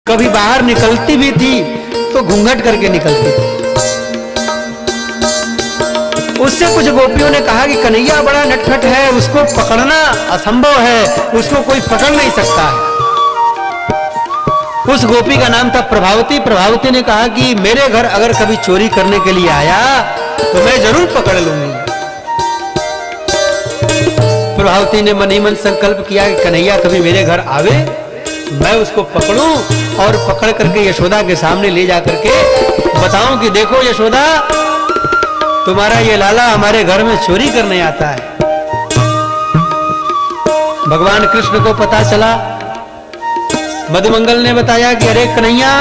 कभी बाहर निकलती भी थी तो घूंघट करके निकलती थी। उससे कुछ गोपियों ने कहा कि कन्हैया बड़ा नटखट है, उसको पकड़ना असंभव है, उसको कोई पकड़ नहीं सकता है। उस गोपी का नाम था प्रभावती। प्रभावती ने कहा कि मेरे घर अगर कभी चोरी करने के लिए आया तो मैं जरूर पकड़ लूंगी। प्रभावती ने मन ही मन संकल्प किया कि कन्हैया कभी मेरे घर आवे, मैं उसको पकड़ूं और पकड़ करके यशोदा के सामने ले जा करके बताऊं कि देखो यशोदा, तुम्हारा ये लाला हमारे घर में चोरी करने आता है। भगवान कृष्ण को पता चला, मधुमंगल ने बताया कि अरे कन्हैया,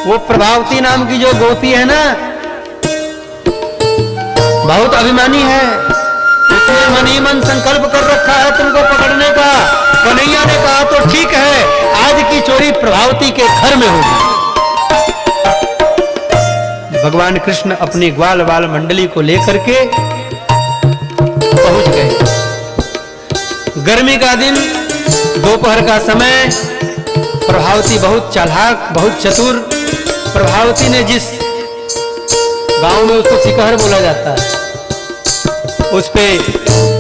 वो प्रभावती नाम की जो गोपी है ना, बहुत अभिमानी है, उसने मन ही मन संकल्प कर रखा है तुमको पकड़ने का। कन्हैया ने कहा तो ठीक है, आज की चोरी प्रभावती के घर में होगी। भगवान कृष्ण अपनी ग्वाल बाल मंडली को लेकर के पहुंच गए। गर्मी का दिन, दोपहर का समय। प्रभावती बहुत चालाक, बहुत चतुर। प्रभावती ने जिस गांव में उसको सिकहर बोला जाता है, उस पे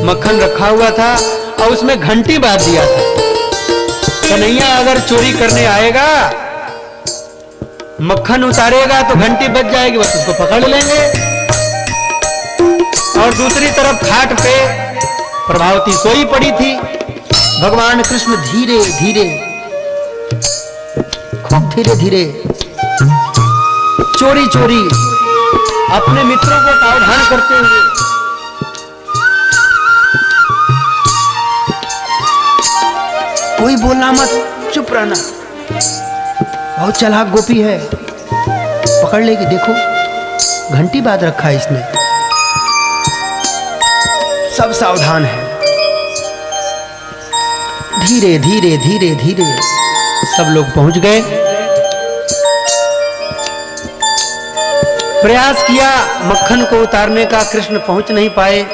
मक्खन रखा हुआ था और उसमें घंटी बांध दिया था। कन्हैया अगर चोरी करने आएगा, मक्खन उतारेगा तो घंटी बज जाएगी, बस उसको पकड़ लेंगे। और दूसरी तरफ खाट पे प्रभावती सोई पड़ी थी। भगवान कृष्ण धीरे धीरे, खूब धीरे धीरे, चोरी चोरी अपने मित्रों को सावधान करते हुए कोई बोलना मत, चुप रहना, बहुत चालाक गोपी है, पकड़ लेगी। देखो घंटी बांध रखा है इसने, सब सावधान है। धीरे धीरे धीरे धीरे सब लोग पहुंच गए। प्रयास किया मक्खन को उतारने का, कृष्ण पहुंच नहीं पाए।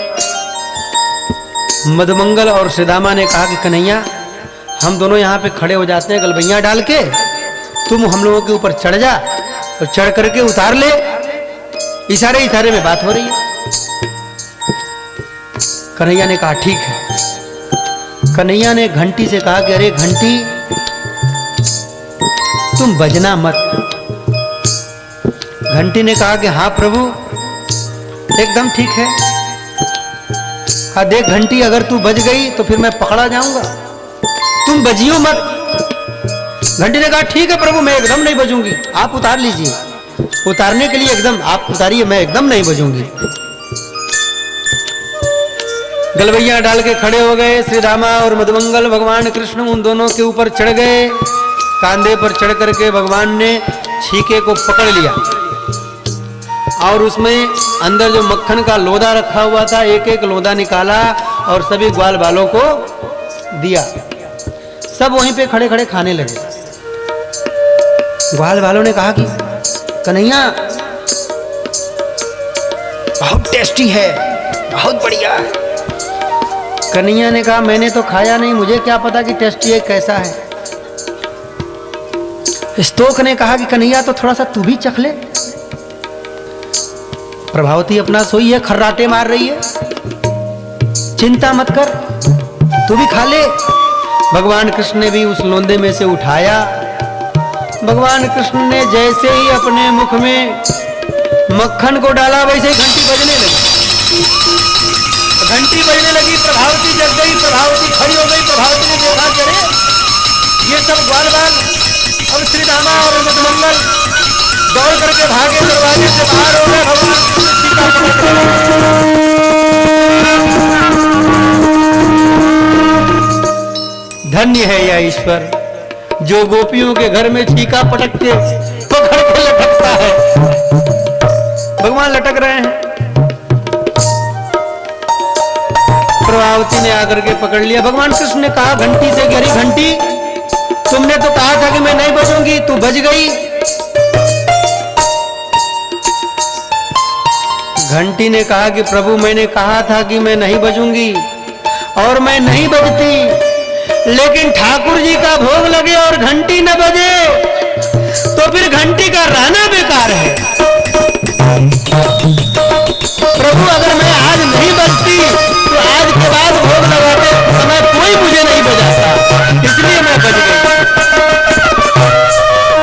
मधुमंगल और श्रीदामा ने कहा कि कन्हैया, हम दोनों यहाँ पे खड़े हो जाते हैं गलबैया डाल के, तुम हम लोगों के ऊपर चढ़ जा और चढ़ करके उतार ले। इशारे इशारे में बात हो रही है। कन्हैया ने कहा ठीक है। कन्हैया ने घंटी से कहा कि अरे घंटी, तुम बजना मत। घंटी ने कहा कि हाँ प्रभु, एकदम ठीक है। कहा देख घंटी, अगर तू बज गई तो फिर मैं पकड़ा जाऊंगा, तुम बजियो मत। घंटी ने कहा ठीक है प्रभु, मैं एकदम नहीं बजूंगी, आप उतार लीजिए। उतारने के लिए एकदम आप उतारिए, मैं एकदम नहीं बजूंगी। गलबैया डाल के खड़े हो गए श्रीरामा और मधुमंगल। भगवान कृष्ण उन दोनों के ऊपर चढ़ गए। कांधे पर चढ़ करके भगवान ने छीके को पकड़ लिया और उसमें अंदर जो मक्खन का लोदा रखा हुआ था, एक एक लोदा निकाला और सभी ग्वाल बालों को दिया। सब वहीं पे खड़े खड़े खाने लगे। ग्वाल बालों ने कहा कि कन्हैया, बहुत टेस्टी है, बहुत बढ़िया है। कन्हैया ने कहा मैंने तो खाया नहीं, मुझे क्या पता कि टेस्टी है कैसा है। स्तोक ने कहा कि कन्हैया तो थोड़ा सा तू भी चख ले। प्रभावती अपना सोई है, खर्राटे मार रही है, चिंता मत कर, तू भी खा ले। भगवान कृष्ण ने भी उस लोंदे में से उठाया। भगवान कृष्ण ने जैसे ही अपने मुख में मक्खन को डाला, वैसे ही घंटी बजने लगी। घंटी बजने लगी, प्रभावती जग गई, प्रभावती खड़ी हो गई। प्रभावती ने देखा कि अरे ये सब ग्वाल बाल, अब श्रीरामा और मधुमंगल दौड़ करके भागे, दरवाजे से बाहर हो गए। भगवान धन्य है यह ईश्वर जो गोपियों के घर में छीका पटक के पकड़ के लटकता है। भगवान लटक रहे हैं। प्रभावती ने आकर के पकड़ लिया। भगवान कृष्ण ने कहा घंटी से, अरे घंटी, तुमने तो कहा था कि मैं नहीं बजूंगी, तू बज गई। घंटी ने कहा कि प्रभु, मैंने कहा था कि मैं नहीं बजूंगी और मैं नहीं बजती। लेकिन ठाकुर जी का भोग लगे और घंटी न बजे तो फिर घंटी का रहना बेकार है। प्रभु अगर मैं आज नहीं बजती तो आज के बाद भोग लगाते समय कोई मुझे नहीं बजाता, इसलिए मैं बज गई।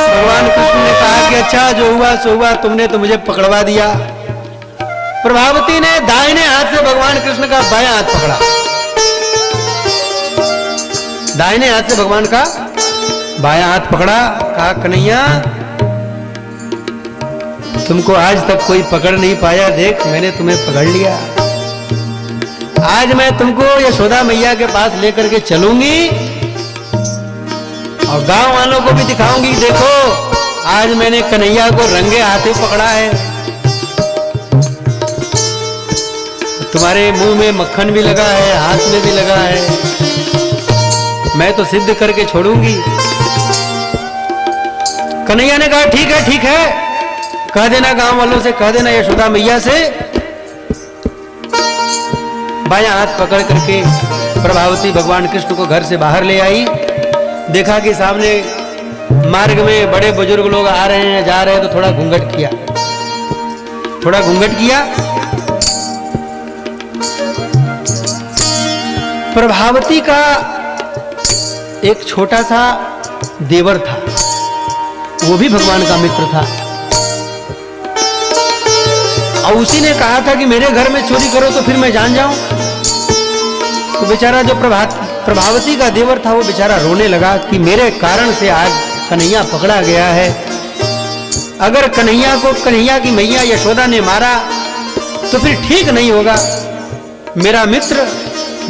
भगवान कृष्ण ने कहा कि अच्छा जो हुआ सो हुआ, तुमने तो मुझे पकड़वा दिया। प्रभावती ने दाहिने हाथ से भगवान कृष्ण का बायां हाथ पकड़ा, दाहिने हाथ से भगवान का बायां हाथ पकड़ा। कहा कन्हैया तुमको आज तक कोई पकड़ नहीं पाया, देख मैंने तुम्हें पकड़ लिया। आज मैं तुमको यशोदा मैया के पास लेकर के चलूंगी और गांव वालों को भी दिखाऊंगी, देखो आज मैंने कन्हैया को रंगे हाथे पकड़ा है। तुम्हारे मुंह में मक्खन भी लगा है, हाथ में भी लगा है, मैं तो सिद्ध करके छोड़ूंगी। कन्हैया ने कहा ठीक है ठीक है, कह देना गांव वालों से, कह देना यशोदा मैया से। बायां हाथ पकड़ करके प्रभावती भगवान कृष्ण को घर से बाहर ले आई। देखा कि सामने मार्ग में बड़े बुजुर्ग लोग आ रहे हैं, जा रहे हैं, तो थोड़ा घूंघट किया, थोड़ा घूंघट किया। प्रभावती का एक छोटा सा देवर था, वो भी भगवान का मित्र था, और उसी ने कहा था कि मेरे घर में चोरी करो तो फिर मैं जान जाऊं। तो बेचारा जो प्रभावती का देवर था वो बेचारा रोने लगा कि मेरे कारण से आज कन्हैया पकड़ा गया है। अगर कन्हैया को कन्हैया की मैया यशोदा ने मारा तो फिर ठीक नहीं होगा, मेरा मित्र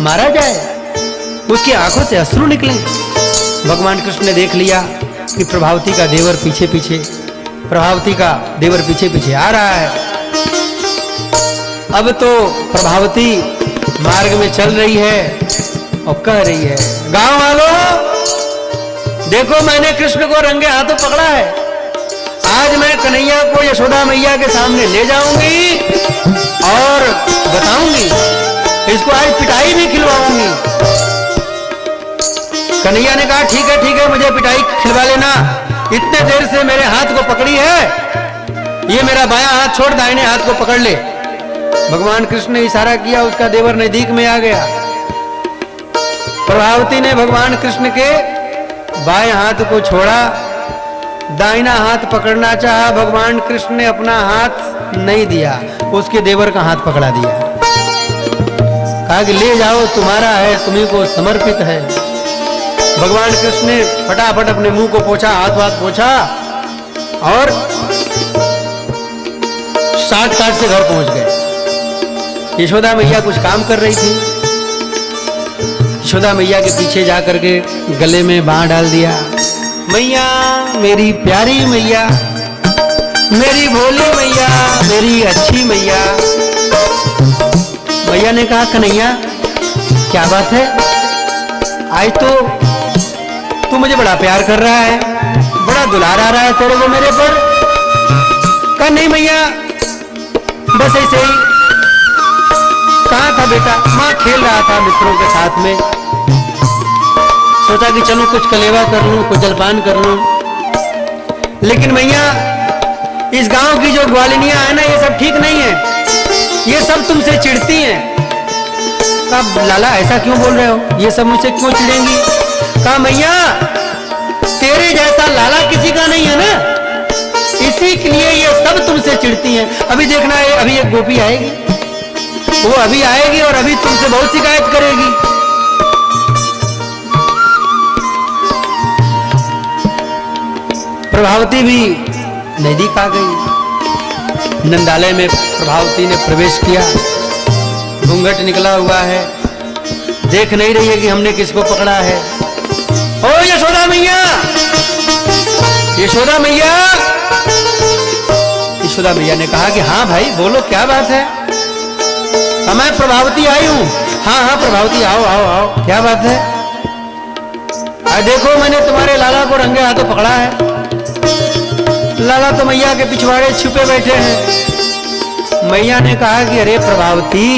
मारा जाए, उसकी आंखों से अश्रु निकले। भगवान कृष्ण ने देख लिया कि प्रभावती का देवर पीछे पीछे आ रहा है। अब तो प्रभावती मार्ग में चल रही है और कह रही है, गांव वालों देखो मैंने कृष्ण को रंगे हाथों पकड़ा है, आज मैं कन्हैया को यशोदा मैया के सामने ले जाऊंगी और बताऊंगी, इसको आज पिटाई भी खिलवाऊंगी। कन्हैया ने कहा ठीक है मुझे पिटाई खिलवा लेना, इतने देर से मेरे हाथ को पकड़ी है, ये मेरा बायां हाथ छोड़ दाहिने हाथ को पकड़ ले। भगवान कृष्ण ने इशारा किया, उसका देवर नजदीक में आ गया। प्रभावती ने भगवान कृष्ण के बाएं हाथ को छोड़ा, दाहिना हाथ पकड़ना चाहा, भगवान कृष्ण ने अपना हाथ नहीं दिया, उसके देवर का हाथ पकड़ा दिया। कहा कि ले जाओ तुम्हारा है, तुम्हीं को समर्पित है। भगवान कृष्ण ने फटाफट अपने मुंह को पोंछा, हाथ पोंछा और शाट से घर पहुंच गए। यशोदा मैया कुछ काम कर रही थी, यशोदा मैया के पीछे जाकर के गले में बांह डाल दिया। मैया मेरी प्यारी मैया, मेरी भोली मैया, मेरी अच्छी मैया। मैया ने कहा कन्हैया क्या बात है, आज तो तू मुझे बड़ा प्यार कर रहा है, बड़ा दुलार आ रहा है तेरे को मेरे पर। कहा नहीं मैया बस ऐसे ही। कहाँ था बेटा? माँ खेल रहा था मित्रों के साथ में, सोचा कि चलो कुछ कलेवा कर लूं, कुछ जलपान कर लूं। लेकिन मैया इस गांव की जो ग्वालिनियां है ना, ये सब ठीक नहीं है, ये सब तुमसे चिढ़ती हैं। कहा लाला ऐसा क्यों बोल रहे हो, ये सब मुझसे क्यों चिढ़ेंगी? कहा मैया तेरे जैसा लाला किसी का नहीं है ना, इसी के लिए ये सब तुमसे चिढ़ती हैं। अभी देखना है, अभी एक गोपी आएगी, वो अभी आएगी और अभी तुमसे बहुत शिकायत करेगी। प्रभावती भी नजदीक आ गई। नंदालय में प्रभावती ने प्रवेश किया, घूंघट निकला हुआ है, देख नहीं रही है कि हमने किसको पकड़ा है। ओ यशोदा मैया, यशोदा मैया। यशोदा मैया ने कहा कि हाँ भाई बोलो क्या बात है। मैं प्रभावती आई हूँ। हाँ प्रभावती आओ आओ आओ, क्या बात है? देखो मैंने तुम्हारे लाला को रंगे हाथों पकड़ा है। लाला तो मैया के पिछवाड़े छुपे बैठे हैं। मैया ने कहा कि अरे प्रभावती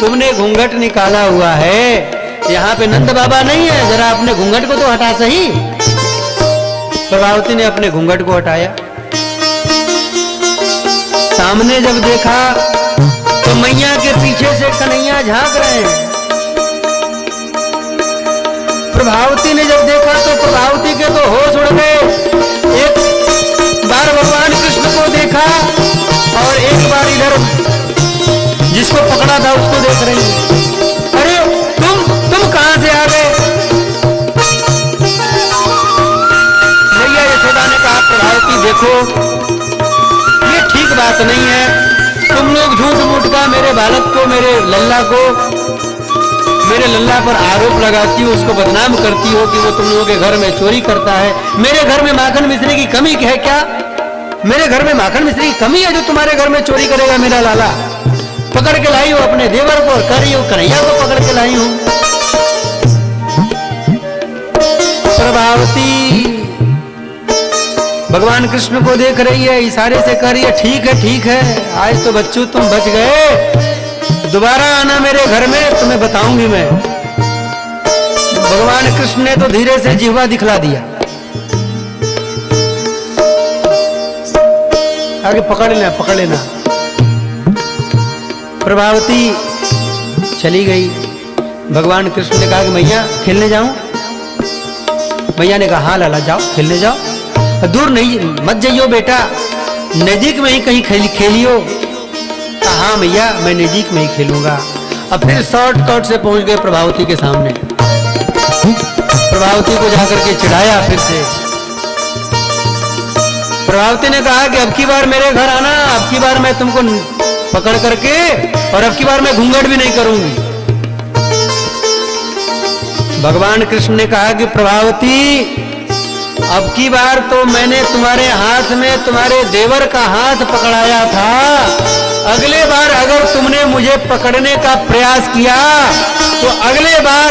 तुमने घूंघट निकाला हुआ है, यहाँ पे नंद बाबा नहीं है, जरा अपने घूंघट को तो हटा सही। प्रभावती ने अपने घूंघट को हटाया, सामने जब देखा तो मैया के पीछे से कन्हैया झांक रहे हैं। प्रभावती ने जब देखा तो प्रभावती के तो होश उड़ गए। एक बार भगवान कृष्ण को देखा और एक बार इधर जिसको पकड़ा था उसको देख रही है। अरे तुम कहां से आ गए? मैया यशोदा ने कहा, प्रभावती देखो, ये ठीक बात नहीं है। तुम लोग झूठ मूठ का मेरे बालक को, मेरे लल्ला पर आरोप लगाती हो, उसको बदनाम करती हो कि वो तुम लोगों के घर में चोरी करता है। मेरे घर में माखन मिश्री की कमी है क्या? मेरे घर में माखन मिश्री की कमी है जो तुम्हारे घर में चोरी करेगा मेरा लाला? पकड़ के लाई हो अपने देवर को, कर रही हो कन्हैया को पकड़ के लाई हूं। प्रभावती भगवान कृष्ण को देख रही है, इशारे से कह रही है, ठीक है, आज तो बच्चों तुम बच गए, दोबारा आना मेरे घर में, तुम्हें बताऊंगी मैं। भगवान कृष्ण ने तो धीरे से जिह्वा दिखला दिया, आगे पकड़ लेना। प्रभावती चली गई। भगवान कृष्ण ने कहा कि मैया खेलने जाऊं? मैया ने कहा, हाँ लाला जाओ, खेलने जाओ, दूर नहीं मत जाइयो बेटा, नजदीक में ही कहीं खेलियो। हाँ मैया मैं नजदीक में ही खेलूंगा। अब फिर शॉर्टकट से पहुंच गए प्रभावती के सामने। प्रभावती को जाकर के चिढ़ाया फिर से। प्रभावती ने कहा कि अब की बार मेरे घर आना, अब की बार मैं तुमको पकड़ करके, और अब की बार मैं घूंघट भी नहीं करूंगी। भगवान कृष्ण ने कहा कि प्रभावती अब की बार तो मैंने तुम्हारे हाथ में तुम्हारे देवर का हाथ पकड़ाया था, अगले बार अगर तुमने मुझे पकड़ने का प्रयास किया तो अगले बार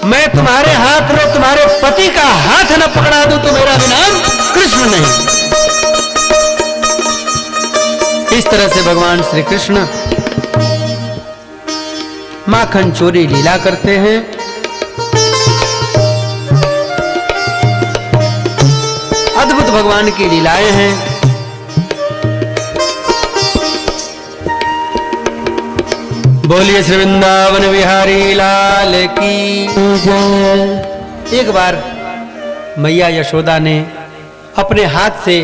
मैं तुम्हारे हाथ में तुम्हारे पति का हाथ न पकड़ा दूं तो मेरा भी नाम कृष्ण नहीं। इस तरह से भगवान श्री कृष्ण माखन चोरी लीला करते हैं। अद्भुत भगवान की लीलाएं हैं। बोलिए श्री वृंदावन बिहारी लाल की जय। एक बार मैया यशोदा ने अपने हाथ से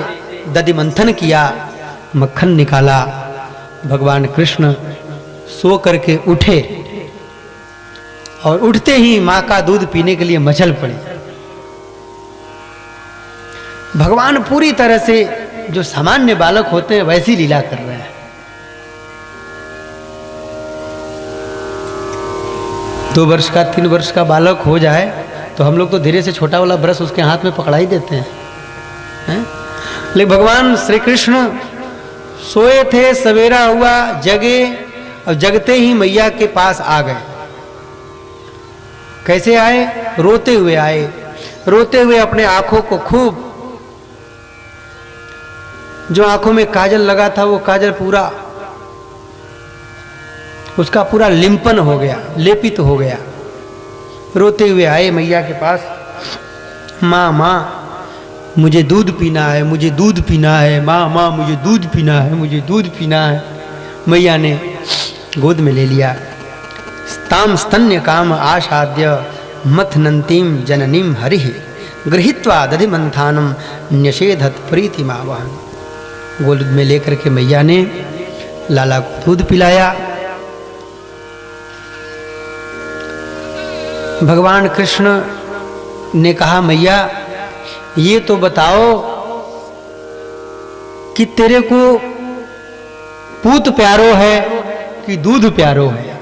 दधि मंथन किया, मक्खन निकाला। भगवान कृष्ण सो करके उठे और उठते ही मां का दूध पीने के लिए मचल पड़े। भगवान पूरी तरह से जो सामान्य बालक होते हैं वैसी लीला कर रहे हैं। 2 वर्ष का 3 वर्ष का बालक हो जाए तो हम लोग तो धीरे से छोटा वाला ब्रश उसके हाथ में पकड़ा ही देते हैं। लेकिन भगवान श्री कृष्ण सोए थे, सवेरा हुआ, जगे और जगते ही मैया के पास आ गए। कैसे आए? रोते हुए आए। रोते हुए अपने आंखों को खूब, जो आंखों में काजल लगा था वो काजल पूरा उसका पूरा लिंपन हो गया, लेपित हो गया। रोते हुए आए मैया के पास, माँ माँ मुझे दूध पीना है, मुझे दूध पीना है, माँ माँ मुझे दूध पीना है, मुझे दूध पीना है। मैया ने गोद में ले लिया। ताम स्तन्य काम आशाद्य मथनंतीम जननीम हरिः गृहीत्वा दधि मंथानम न्यषेधत प्रीतिमावहन। गोद में लेकर के मैया ने लाला को दूध पिलाया। भगवान कृष्ण ने कहा, मैया ये तो बताओ कि तेरे को पूत प्यारो है कि दूध प्यारो है?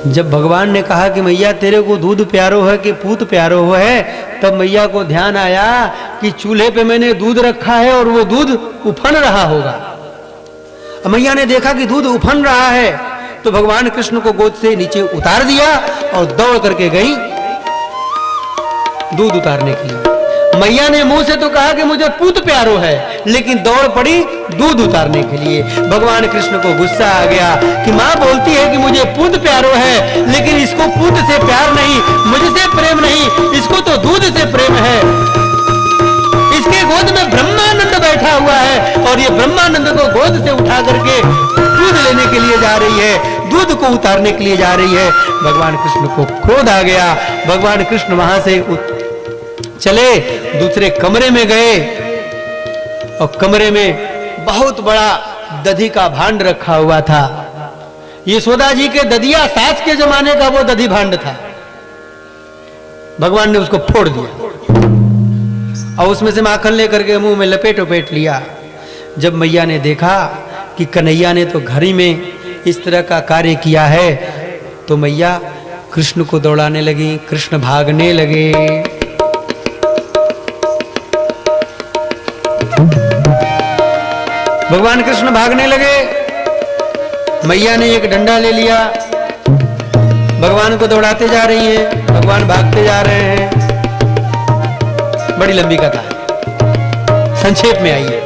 जब भगवान ने कहा कि मैया तेरे को दूध प्यारो है कि पूत प्यारो है, तब मैया को ध्यान आया कि चूल्हे पे मैंने दूध रखा है और वो दूध उफन रहा होगा। मैया ने देखा कि दूध उफन रहा है तो भगवान कृष्ण को गोद से नीचे उतार दिया और दौड़ करके गई दूध उतारने के लिए। मैया ने मुंह से तो कहा कि मुझे पूत प्यारो है, लेकिन दौड़ पड़ी दूध उतारने के लिए। भगवान कृष्ण को गुस्सा आ गया कि माँ बोलती है कि मुझे पूत प्यारो है, लेकिन इसको पूत से प्यार नहीं, मुझसे प्रेम नहीं, इसको तो दूध से प्रेम है। इसके गोद में ब्रह्मानंद बैठा हुआ है और ये ब्रह्मानंद को गोद से उठा करके दूध लेने के लिए जा रही है, दूध को उतारने के लिए जा रही है। भगवान कृष्ण को क्रोध आ गया। भगवान कृष्ण वहां से चले, दूसरे कमरे में गए और कमरे में बहुत बड़ा दधी का भांड रखा हुआ था। यशोदा जी के ददिया सास के जमाने का वो दधी भांड था। भगवान ने उसको फोड़ दिया और उसमें से माखन लेकर के मुंह में लपेट लिया। जब मैया ने देखा कि कन्हैया ने तो घर ही में इस तरह का कार्य किया है, तो मैया कृष्ण को दौड़ाने लगी, कृष्ण भागने लगे। भगवान कृष्ण भागने लगे। मैया ने एक डंडा ले लिया, भगवान को दौड़ाते जा रही हैं, भगवान भागते जा रहे हैं। बड़ी लंबी कथा है, संक्षेप में आइए।